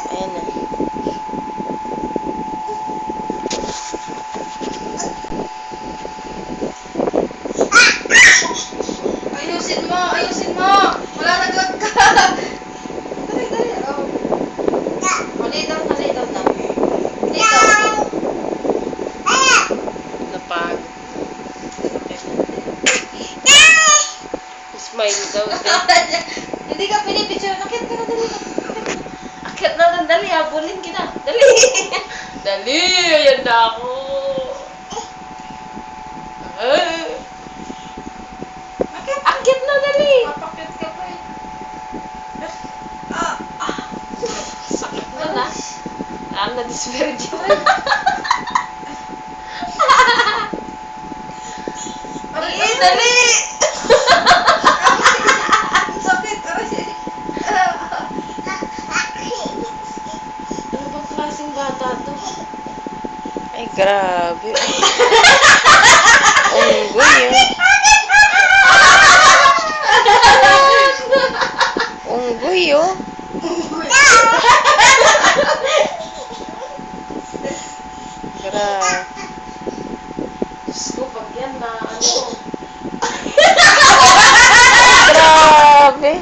Ayan na. Ayusin mo! Ayusin mo! Wala naglag ka! Dali, dali. Oh. Oh, lay down na, lay down na. Lay down. Napagod. Smile daw. Hindi ka pinipicture. Akit ka na, dali. Akit na lang, dali. Habulin kita. Dali. Dali. Ayan na ako. Akit. Akit na, dali. Papakit ka pa eh. Sakit na na. Na-disvirgin. Aray, dali! Ang sakit. Aray. Ano bang klaseng bata to? Ay, grabe. Unggoy yun. Unggoy yun. Grabe. Diyos ko, pag yan na ano. Grabe.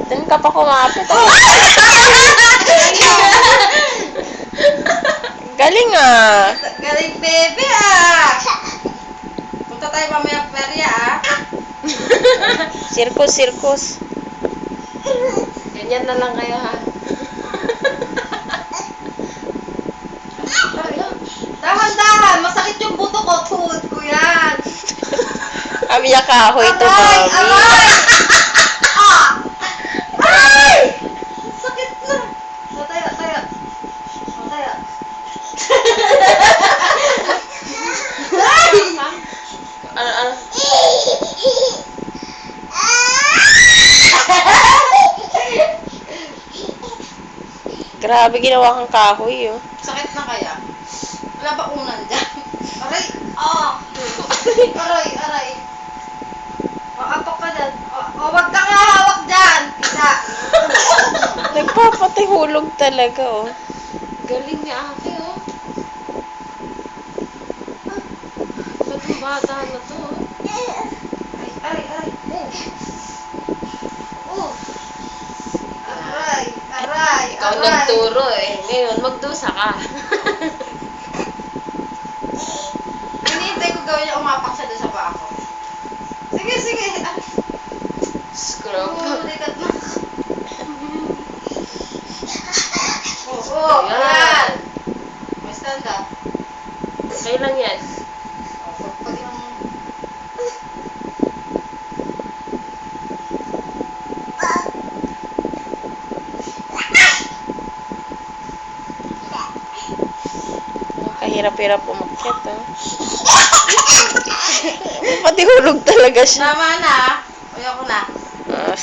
Diyan ka pa kumapit. Galing ah. Galing bebe ah! Punta tayo mamaya perya ah. Circus, circus. Ganyan na lang kayo ha. Dahan-dahan! Masakit yung buto ko. Tuhod ko yan. Amiya kahoy ito, Aray! Bobby. Aray! Ah! Aray! Sakit na. O, tayo, tayo. O, tayo. Ay! Ano? Grabe, ginawa kang kahoy, oh. Sakit na kaya? Wala ba unan dyan? Aray! Ah! Aray! Aray! O, apak ka dyan. O, wag kang hahawak dyan! Isa! Nagpapatihulog talaga, oh. Galing ni ate, oh. Ba't yung bata na to, oh? Aray! Aray! Aray! Oh! Aray! Aray! Ikaw Aray! nagturo, eh. Ngayon, magdusa ka. Hinihintay ko gawin niya umapak siya doon sa paa ko. Sige, sige. Scrub. Likat na. Oo, Ayan. ayan. May stand up. Kailan yan? Pag yung... Kahirap-hirap umakyat, oh. Patihulog talaga siya. Tama na. Ayoko na. Ah,